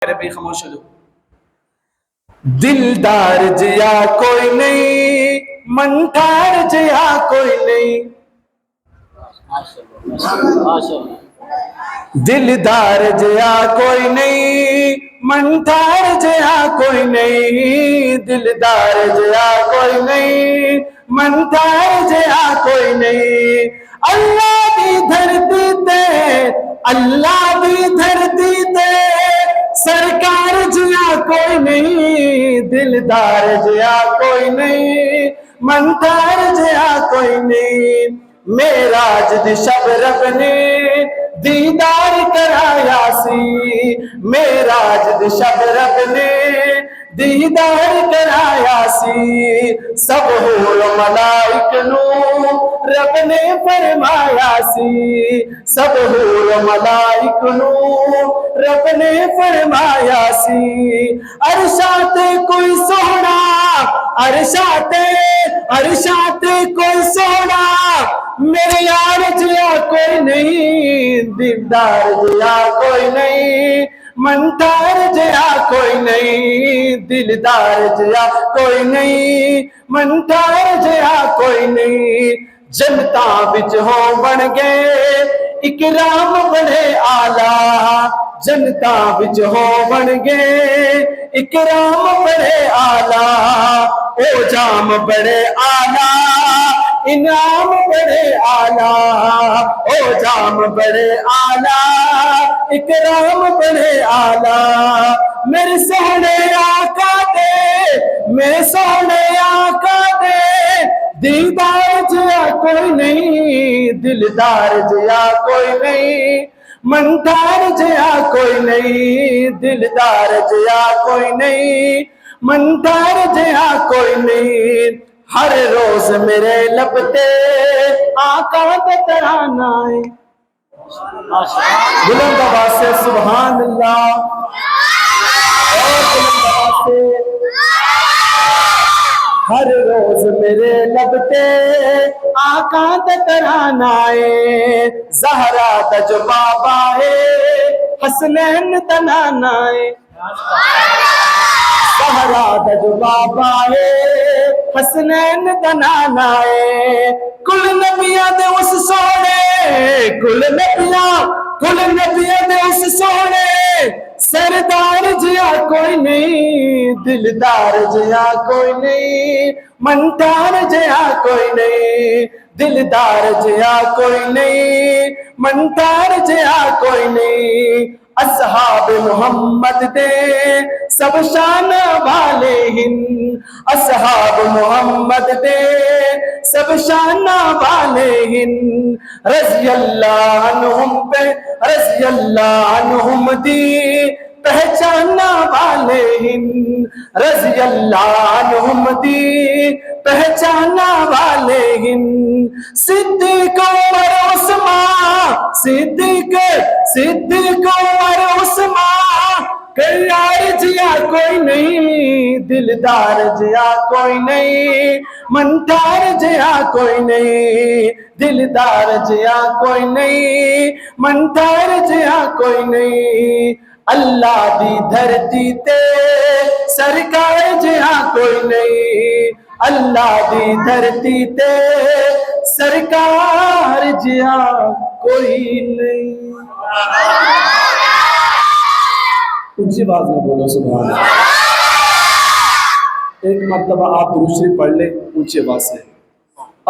میرے بھی خاموش ہو جاؤ۔ دلدار جیا کوئی نہیں، منٹار جیا کوئی نہیں، دلدار جیا کوئی نہیں، منٹار جیا کوئی نہیں، دلدار جیا کوئی نہیں، منٹار جیا کوئی نہیں۔ اللہ دی دھرتی تے، اللہ دی دھرتی تے سرکار جیا کوئی نہیں، دلدار جیا کوئی نہیں، منٹار جیا کوئی نہیں۔ میراج دی شب رب نے دیدار کرایا سی، میراج دی شب رب نے دیدار کرایا سی، سب حور و ملائک نو رب نے فرمایا سی، سب حور و ملائک نو رب نے فرمایا سی۔ عرشاں تے کوئی سونا، عرشاں تے کوئی سونا، میرے یار جیا کوئی نہیں، دلدار جیا کوئی نہیں، منٹار جیا کوئی نہیں، دلدار جیا کوئی نہیں، منٹار جیا کوئی نہیں۔ جنتاں وچ ہو بن گئے اکرام بڑے آلہ، جنتاں وچ ہو بن گئے اکرام بڑے آلہ، او جام بڑے آلہ، انعام بڑے آلہ، او جام بڑے آلہ، اکرام بڑے آلہ۔ میرے سونے آقا دے، میرے سونے آقا دے دیدار جیا کوئی نہیں، دلدار جیا کوئی نہیں، منٹار جیا کوئی نہیں، دلدار جیا کوئی نہیں، منٹار جیا کوئی نہیں۔ ہر روز میرے لب تے آقا دا ترانہ ہے، بلند آواز سے سبحان اللہ، اور بلند آواز سے ہر روز میرے لب تے آقا دا ترانہ ہے، زہرا دا جو بابا ہے حسنین دا نانا ہے، زہرا دا جو بابا ہے حسنین دا نانا ہے۔ کل نبیاں دے اس سونے، کل نبیاں دے اس سونے سردار جیا کوئی نہیں، دلدار جیا کوئی نہیں، منٹار جیا کوئی نہیں، دلدار جیا کوئی نہیں، منٹار جیا کوئی نہیں۔ اصحاب محمد دے سب شان والے ہن، اصحاب محمد دے سب شان والے ہن، رضی اللہ عنہم پہ رضی اللہ عنہم دی پہچانا والے ہن، رضی اللہ عنہم دی پہچانا والے ہن۔ صدیق عمر عثمان، صدیق عمر عثمان، کیار جیا کوئی نہیں، دلدار جیا کوئی نہیں، منٹار جیا کوئی نہیں، دلدار جیا کوئی نہیں، منٹار جیا کوئی نہیں۔ اللہ دی دھرتی تے سرکار جیا کوئی نہیں، اللہ دی دھرتی تے سرکار جیا کوئی نہیں۔ اونچی آواز میں بولو سبحان اللہ۔ ایک مرتبہ آپ درود شریف پڑھ لیں اونچی آواز سے،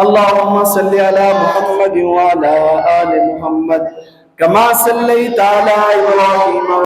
اللہم صلی علی محمد وعلی آل محمد کما صلیت علی ابراہیم